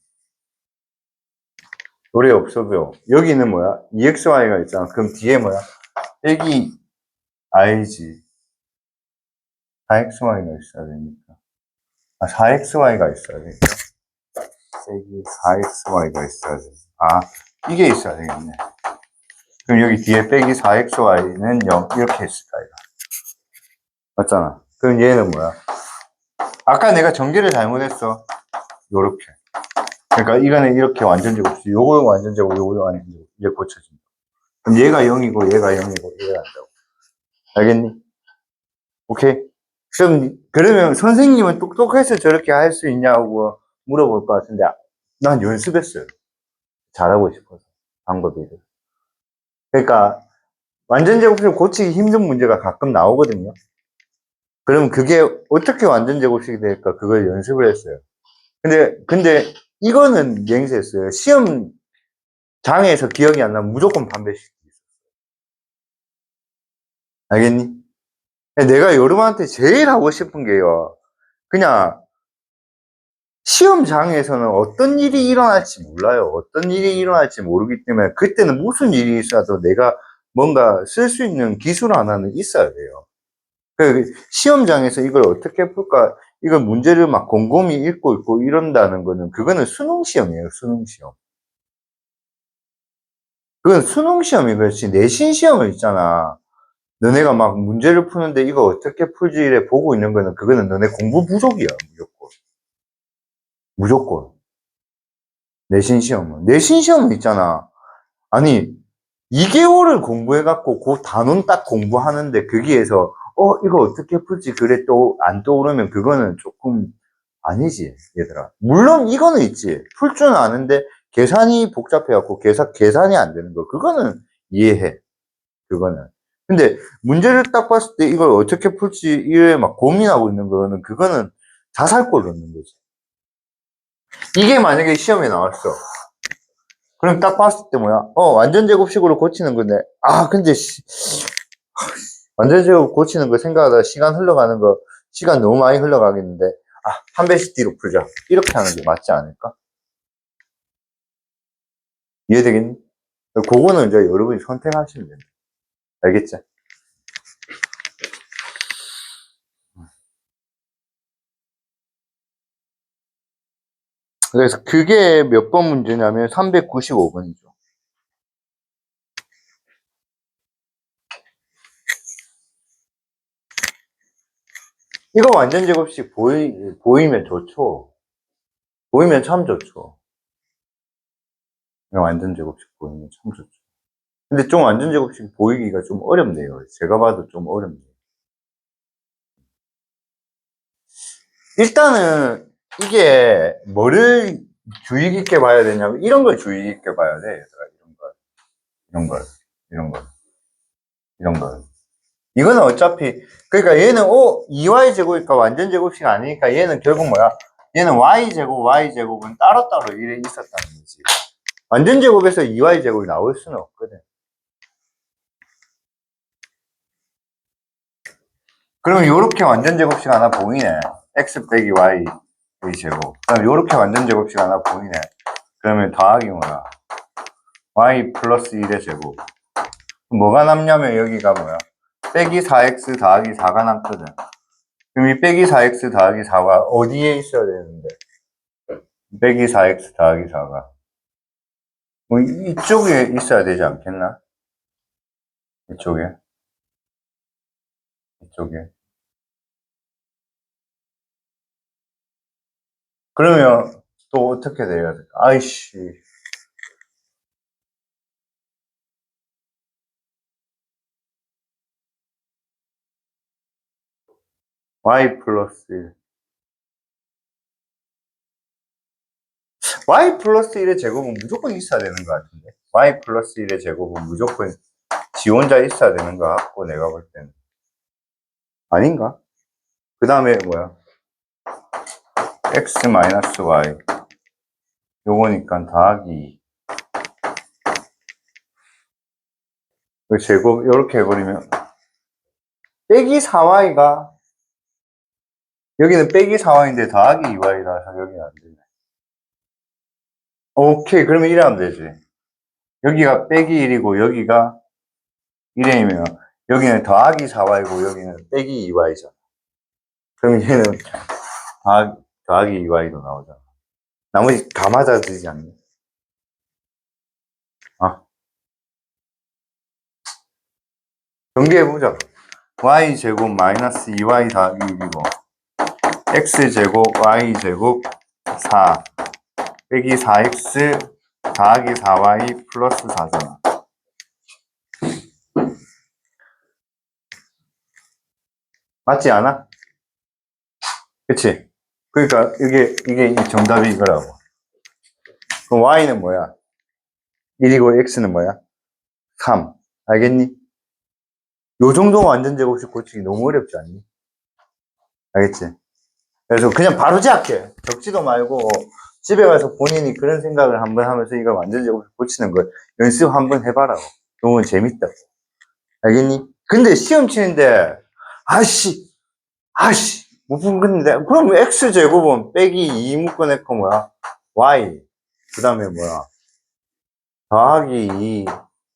우리 없어도 여기는 뭐야? 2xy가 있잖아. 그럼 뒤에 뭐야? 여기 i지 4xy가 있어야 되니까 4xy가 있어야 되니까 여기 4xy가 있어야 돼. 아 이게 있어야 되겠네. 그럼 여기 뒤에 빼기 4xy는 0 이렇게 했을까 이거 맞잖아. 그럼 얘는 뭐야? 아까 내가 전개를 잘못했어. 요렇게. 그러니까 이거는 이렇게 완전 제곱식, 요거 완전 제곱, 요거 완전 제곱 이제 고쳐진다. 그럼 얘가 0이고 얘가 0이고 이래야 한다고. 알겠니? 오케이? 그럼 그러면 선생님은 똑똑해서 저렇게 할 수 있냐고 물어볼 것 같은데 난 연습했어요. 잘하고 싶어서 방법이. 그러니까 완전 제곱식 고치기 힘든 문제가 가끔 나오거든요. 그럼 그게 어떻게 완전 제곱식이 될까 그걸 연습을 했어요. 근데 이거는 맹세했어요. 시험 장에서 기억이 안 나면 무조건 반배식. 알겠니? 내가 여러분한테 제일 하고 싶은 게요. 그냥 시험장에서는 어떤 일이 일어날지 몰라요. 어떤 일이 일어날지 모르기 때문에 그때는 무슨 일이 있어도 내가 뭔가 쓸 수 있는 기술 하나는 있어야 돼요. 시험장에서 이걸 어떻게 풀까? 이걸 문제를 막 곰곰이 읽고 있고 이런다는 거는 그거는 수능시험이에요. 수능시험. 그건 수능시험이 그렇지. 내신 시험을 있잖아. 너네가 막 문제를 푸는데 이거 어떻게 풀지를 보고 있는 거는 그거는 너네 공부 부족이야. 무조건. 무조건. 내신 시험은. 내신 시험은 있잖아. 아니, 2개월을 공부해갖고 그 단원 딱 공부하는데 거기에서 이거 어떻게 풀지 그래 또 안 떠오르면 그거는 조금 아니지 얘들아. 물론 이거는 있지. 풀 줄 아는데 계산이 복잡해갖고 계산이 안 되는 거 그거는 이해해. 그거는. 근데 문제를 딱 봤을 때 이걸 어떻게 풀지 이래 막 고민하고 있는 거는 그거는 자살골 넣는 거지. 이게 만약에 시험에 나왔어. 그럼 딱 봤을 때 뭐야? 완전 제곱식으로 고치는 건데, 근데, 완전 제곱 고치는 거 생각하다 시간 흘러가는 거, 시간 너무 많이 흘러가겠는데, 한 배씩 뒤로 풀자. 이렇게 하는 게 맞지 않을까? 이해되겠니? 그거는 이제 여러분이 선택하시면 됩니다. 알겠지? 그래서 그게 몇 번 문제냐면 395번이죠. 이거 완전 제곱식 보이면 좋죠. 보이면 참 좋죠. 이거 완전 제곱식 보이면 참 좋죠. 근데 좀 완전 제곱식 보이기가 좀 어렵네요. 제가 봐도 좀 어렵네요. 일단은 이게 뭐를 주의 깊게 봐야 되냐면 이런 걸 주의 깊게 봐야 돼. 이런 걸, 이런 걸, 이런 걸. 이거는 어차피 그러니까 얘는 2y 제곱이니까 완전 제곱식 아니니까 얘는 결국 뭐야? 얘는 y 제곱, y 제곱은 따로따로 이래 있었다는 거지. 완전 제곱에서 2y 제곱이 나올 수는 없거든. 그러면 요렇게 완전 제곱식 하나 보이네. x 빼기 y 제곱. 그다음 요렇게 완전 제곱식 하나 보이네. 그러면 더하기 뭐야? y 플러스 1의 제곱. 뭐가 남냐면 여기가 뭐야? 빼기 4x 더하기 4가 남거든. 그럼 이 빼기 4x 더하기 4가 어디에 있어야 되는데? 빼기 4x 더하기 4가. 뭐 이쪽에 있어야 되지 않겠나? 이쪽에. 이쪽에. 그러면 또 어떻게 돼야 돼? 아이씨. y 플러스 1. y 플러스 1의 제곱은 무조건 있어야 되는 것 같은데. y 플러스 1의 제곱은 무조건 지 혼자 있어야 되는 것 같고, 내가 볼 때는. 아닌가? 그 다음에 뭐야? x 마이너스 y. 요거니까 더하기. 그 제곱, 요렇게 해버리면. 빼기 4y가, 여기는 빼기 4y인데 더하기 2y라서 여기는 안 되네. 오케이. 그러면 이래 하면 되지. 여기가 빼기 1이고, 여기가 1이면, 여기는 더하기 4y고, 여기는 빼기 2y잖아. 그럼 얘는 더하기 2y로 나오잖아. 나머지 다 맞아지지 않니? 아, 정리해보자. y제곱 마이너스 2y 더하기 1이고, x제곱 y제곱 4 빼기 4x 더하기 4y 플러스 4잖아. 맞지 않아? 그치? 그러니까 이게 정답이 이거라고. 그럼 y는 뭐야? 1이고 x는 뭐야? 3. 알겠니? 요 정도 완전 제곱식 고치기 너무 어렵지 않니? 알겠지? 그래서 그냥 바로 제압해. 적지도 말고 집에 가서 본인이 그런 생각을 한번 하면서 이걸 완전 제곱식 고치는 걸 연습 한번 해봐라고. 너무 재밌다고. 알겠니? 근데 시험 치는데 아씨 못 풀겠는데 그럼 x제곱은 빼기 2 묶어냈고 뭐야? y 그 다음에 뭐야? 더하기 2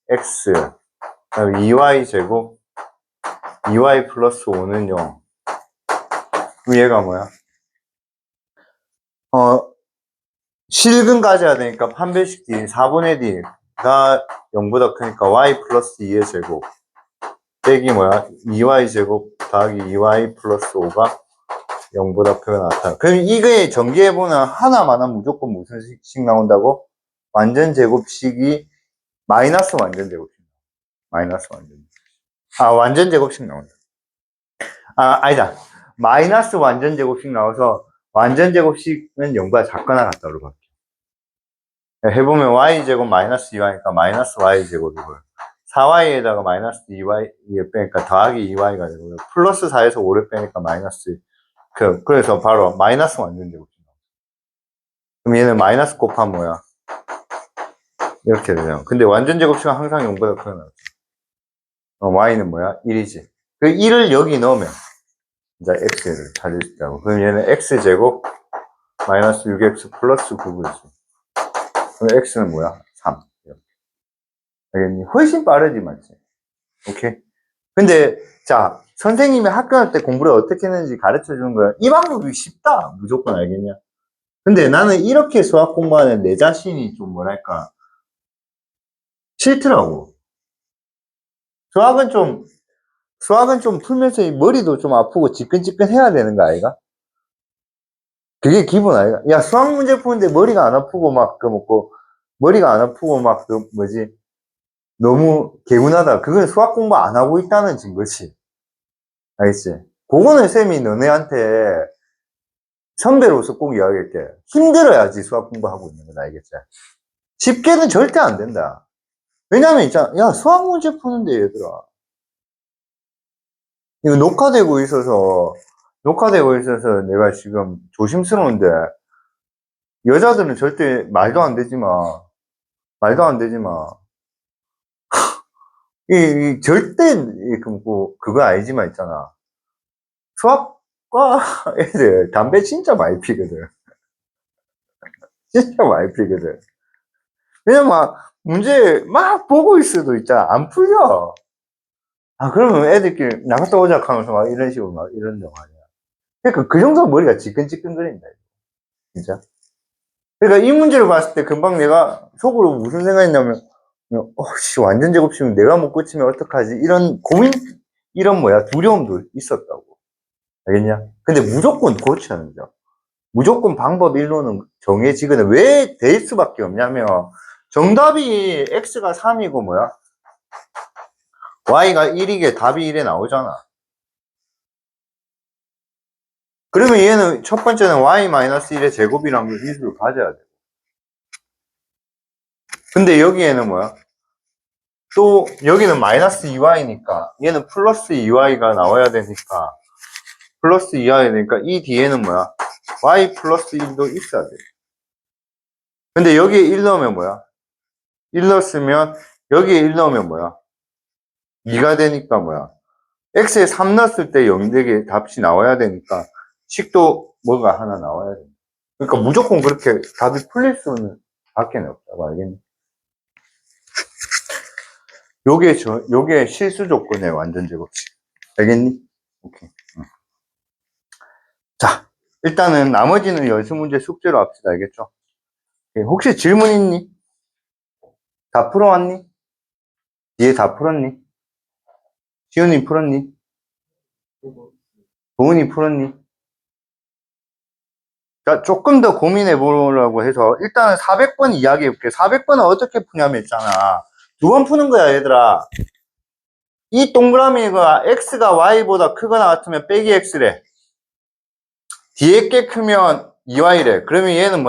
x 2y 제곱 2y 플러스 5는 0. 그럼 얘가 뭐야? 실근 가져야 되니까 판별식 D 4분의 D가 0보다 크니까 y 플러스 2의 제곱 빼기 뭐야? 2y 제곱 더하기 2y 플러스 5가 0보다 크게 나타나. 그럼 이거에 전개해보면 하나만 하면 무조건 무슨 식 나온다고? 완전 제곱식이 마이너스 완전 제곱식. 마이너스 완전. 완전 제곱식 나온다. 아니다. 마이너스 완전 제곱식 나와서 완전 제곱식은 0보다 작거나 같다로 바뀌어. 해보면 y제곱 마이너스 2y니까 마이너스 y제곱이고요. 4y에다가 마이너스 2y 빼니까 더하기 2y가 되고요. 플러스 4에서 5를 빼니까 마이너스 그래서 바로 마이너스 완전 제곱식. 그럼 얘는 마이너스 곱하면 뭐야? 이렇게 되죠. 근데 완전 제곱식은 항상 0보다 크게 나오죠. y는 뭐야? 1이지. 그 1을 여기 넣으면 이제 x를 찾을 수 있다고. 그럼 얘는 x제곱 마이너스 6x 플러스 9겠지. 그럼 x는 뭐야? 3. 알겠니? 훨씬 빠르지, 맞지? 오케이? 근데, 자, 선생님이 학교 다닐 때 공부를 어떻게 했는지 가르쳐 주는 거야. 이 방법이 쉽다. 무조건 알겠냐? 근데 나는 이렇게 수학 공부하는 내 자신이 좀 뭐랄까. 싫더라고. 수학은 좀 풀면서 머리도 좀 아프고 지끈지끈 해야 되는 거 아이가? 그게 기본 아이가? 야, 수학 문제 푸는데 머리가 안 아프고 머리가 안 아프고 너무 개운하다. 그건 수학 공부 안 하고 있다는 증거지. 알겠지? 그거는 쌤이 너네한테 선배로서 꼭 이야기할게. 힘들어야지 수학 공부하고 있는 건 알겠지? 쉽게는 절대 안 된다. 왜냐면 있잖아. 야, 수학 문제 푸는데 얘들아. 이거 녹화되고 있어서 내가 지금 조심스러운데, 여자들은 절대 말도 안 되지 마. 말도 안 되지 마. 절대, 그거 알지만 있잖아. 수학과 애들 담배 진짜 많이 피거든. 진짜 많이 피거든. 왜냐면 문제 막 보고 있어도 있잖아. 안 풀려. 그러면 애들끼리 나갔다 오자 하면서 막 이런 식으로 막 이런단 말이야. 그러니까 그 정도로 머리가 지끈지끈거린다. 진짜. 그러니까 이 문제를 봤을 때 금방 내가 속으로 무슨 생각했냐면, 씨, 완전 제곱식이면 내가 못 고치면 어떡하지? 이런 고민, 이런 두려움도 있었다고. 알겠냐? 근데 무조건 고쳐야 죠. 무조건 방법 일로는 정해지거든. 왜 될 수밖에 없냐면, 정답이 x가 3이고 y가 1이게 답이 1에 나오잖아. 그러면 얘는 첫 번째는 y-1의 제곱이라는 기술을 가져야 돼. 근데 여기에는 또 여기는 마이너스 2y니까 얘는 플러스 2y가 나와야 되니까 플러스 2y니까 이 뒤에는 y 플러스 1도 있어야 돼. 근데 여기에 1 넣으면 1 넣었으면 여기에 1 넣으면 2가 되니까 x에 3 넣었을 때 0 되게 답이 나와야 되니까 식도 뭐가 하나 나와야 돼. 그러니까 무조건 그렇게 답이 풀릴 수는 밖에 없다고. 알겠니? 요게 실수 조건의 완전 제곱식. 알겠니? 오케이. 자, 일단은 나머지는 연습 문제 숙제로 합시다. 알겠죠? 혹시 질문 있니? 다 풀어왔니? 뒤에 다 풀었니? 시훈이 풀었니? 도훈이 풀었니? 자, 조금 더 고민해 보려고 해서 일단은 400번 이야기해 볼게. 400번은 어떻게 푸냐면 있잖아. 2번 푸는 거야, 얘들아. 이 동그라미가 x가 y보다 크거나 같으면 빼기 x래. 뒤에 게 크면 2y래. 그러면 얘는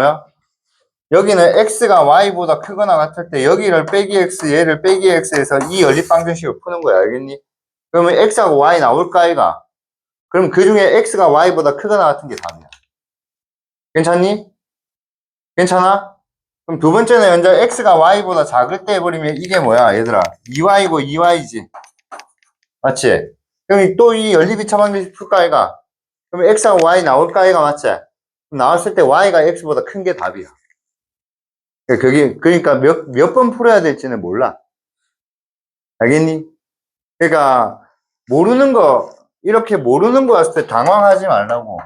여기는 x가 y보다 크거나 같을 때 여기를 빼기 x, 얘를 빼기 x에서 이 연립방정식을 푸는 거야. 알겠니? 그러면 x하고 y 나올까, 아이가? 그럼 그 중에 x가 y보다 크거나 같은 게 답이야. 괜찮니? 괜찮아? 그럼 두 번째는 현재 x가 y보다 작을 때 해버리면 이게 얘들아? 2y고 2y지. 맞지? 그럼 또 이 연립이차 방정식 풀까, 아이가? 그럼 x하고 y 나올까, 아이가? 맞지? 그럼 나왔을 때 y가 x보다 큰 게 답이야. 그러니까 몇 번 풀어야 될지는 몰라. 알겠니? 그러니까, 이렇게 모르는 거 왔을 때 당황하지 말라고.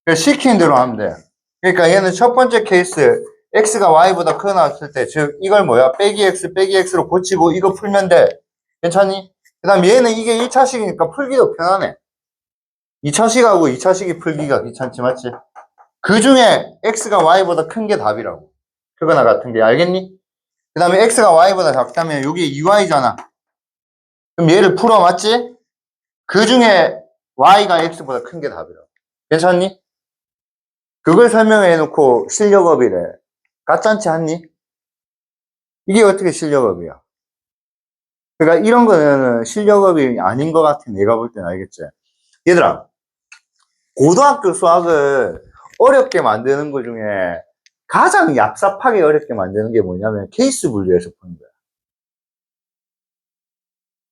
그러니까 시키는 대로 하면 돼. 그러니까 얘는 첫 번째 케이스, x가 y보다 크게 나왔을 때, 즉, 이걸 빼기 x, 빼기 x로 고치고 이거 풀면 돼. 괜찮니? 그 다음 얘는 이게 1차식이니까 풀기도 편하네. 2차식하고 2차식이 풀기가 귀찮지, 맞지? 그 중에 x가 y보다 큰 게 답이라고. 크거나 같은 게, 알겠니? 그 다음에 x가 y보다 작다면 여기 2y잖아. 그럼 얘를 풀어, 맞지? 그 중에 y가 x보다 큰 게 답이라고. 괜찮니? 그걸 설명해 놓고 실력업이래. 가짜치 않니? 이게 어떻게 실력업이야? 그러니까 이런 거는 실력업이 아닌 것 같아. 내가 볼 때는. 알겠지? 얘들아, 고등학교 수학을 어렵게 만드는 것 중에 가장 얍삽하게 어렵게 만드는 게 뭐냐면 케이스 분류에서 푸는 거야.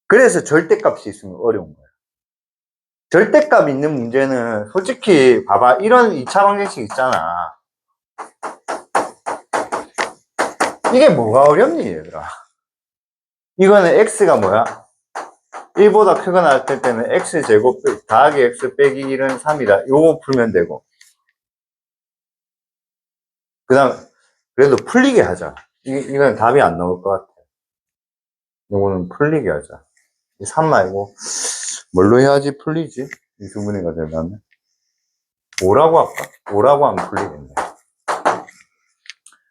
그래서 절대값이 있으면 어려운 거야. 절대값 있는 문제는 솔직히 봐봐. 이런 2차 방정식 있잖아. 이게 뭐가 어렵니, 얘들아? 이거는 x가 1보다 크거나 같을 때는 x제곱 더하기 x 빼기 1은 3이다. 요거 풀면 되고. 그 다음, 그래도 풀리게 하자. 이건 답이 안 나올 것 같아. 요거는 풀리게 하자. 3 말고, 뭘로 해야지 풀리지? 이수분해가 되려면. 5라고 할까? 5라고 하면 풀리겠네.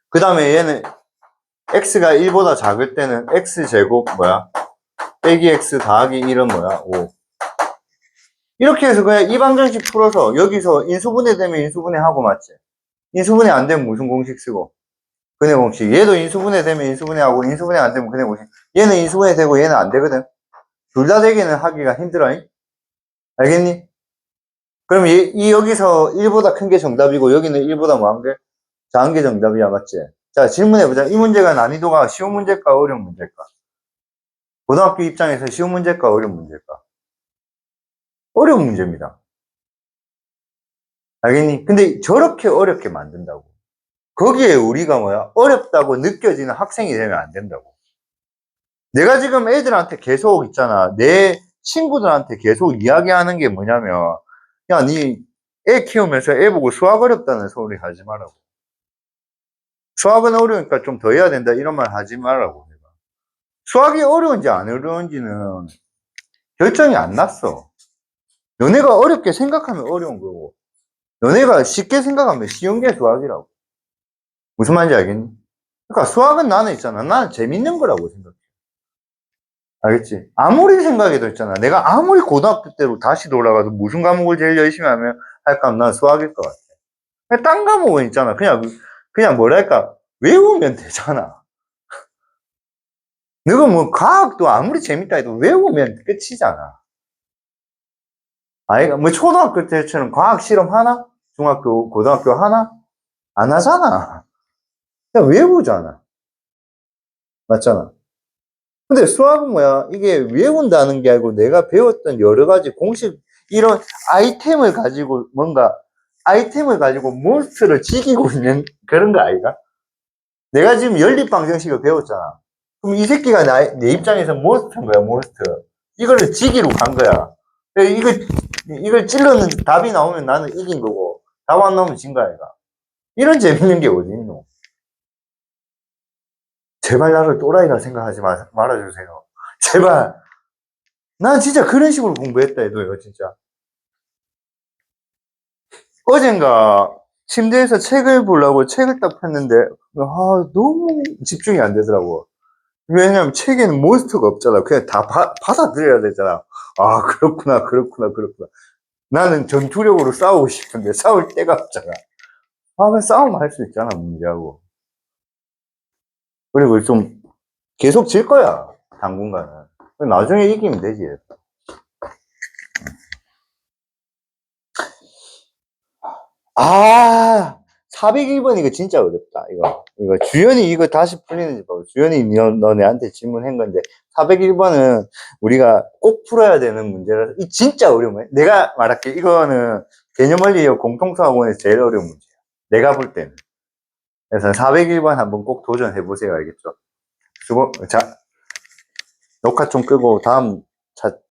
그 다음에 얘는 x가 1보다 작을 때는 x제곱 빼기 x 더하기 1은 5. 이렇게 해서 그냥 이 방정식 풀어서 여기서 인수분해 되면 인수분해 하고, 맞지? 인수분해 안 되면 무슨 공식 쓰고? 근해 공식. 얘도 인수분해 되면 인수분해 하고, 인수분해 안 되면 근해 공식. 얘는 인수분해 되고 얘는 안 되거든. 둘 다 되기는 하기가 힘들어. 알겠니? 그럼 여기서 1보다 큰 게 정답이고 여기는 1보다 작은 게 정답이야. 맞지? 자, 질문해보자. 이 문제가 난이도가 쉬운 문제일까 어려운 문제일까? 고등학교 입장에서 쉬운 문제일까 어려운 문제일까? 어려운 문제입니다. 알겠니? 근데 저렇게 어렵게 만든다고. 거기에 우리가 어렵다고 느껴지는 학생이 되면 안 된다고. 내가 지금 애들한테 계속 있잖아. 내 친구들한테 계속 이야기하는 게 뭐냐면, 야, 애 키우면서 애 보고 수학 어렵다는 소리 하지 말라고. 수학은 어려우니까 좀 더 해야 된다 이런 말 하지 말라고. 내가. 수학이 어려운지 안 어려운지는 결정이 안 났어. 너네가 어렵게 생각하면 어려운 거고 너네가 쉽게 생각하면 쉬운 게 수학이라고. 무슨 말인지 알겠니? 그러니까 수학은 나는 있잖아. 나는 재밌는 거라고 생각해. 알겠지? 아무리 생각해도 있잖아. 내가 아무리 고등학교 때로 다시 돌아가서 무슨 과목을 제일 열심히 하면 할까 하면 난 수학일 것 같아. 딴 과목은 있잖아. 그냥 뭐랄까. 외우면 되잖아. 너가 뭐 과학도 아무리 재밌다 해도 외우면 끝이잖아. 아이가 뭐 초등학교 때처럼 과학 실험 하나? 중학교, 고등학교 하나? 안 하잖아. 그냥 외우잖아. 맞잖아. 근데 수학은 뭐야? 이게 외운다는 게 아니고 내가 배웠던 여러 가지 공식, 이런 아이템을 가지고 몬스터를 지키고 있는 그런 거 아이가? 내가 지금 연립방정식을 배웠잖아. 그럼 이 새끼가 내 입장에서 몬스터인 거야, 몬스터. 이거를 지기로 간 거야. 이걸 찔러는 답이 나오면 나는 이긴 거고, 답 안 나오면 진 거야, 아이가. 이런 재밌는 게 어디 있노? 제발 나를 또라이라 생각하지 말아주세요. 제발. 난 진짜 그런 식으로 공부했다 해도요, 진짜. 어젠가 침대에서 책을 보려고 책을 딱 폈는데, 너무 집중이 안 되더라고. 왜냐면 책에는 몬스터가 없잖아. 그냥 다 받아들여야 되잖아. 아, 그렇구나, 그렇구나, 그렇구나. 나는 전투력으로 싸우고 싶은데 싸울 데가 없잖아. 그냥 싸움 할 수 있잖아, 문제하고. 그리고 좀 계속 질 거야, 당분간은. 나중에 이기면 되지. 아, 401번 이거 진짜 어렵다. 이거 주연이 이거 다시 풀리는지 봐. 주연이 너네한테 질문한 건데 401번은 우리가 꼭 풀어야 되는 문제라서 이 진짜 어려운 거야. 내가 말할게. 이거는 개념원리 공통수학원에서 제일 어려운 문제야. 내가 볼 때는. 그래서 401번 한번 꼭 도전해 보세요. 알겠죠? 자, 녹화 좀 끄고 다음 차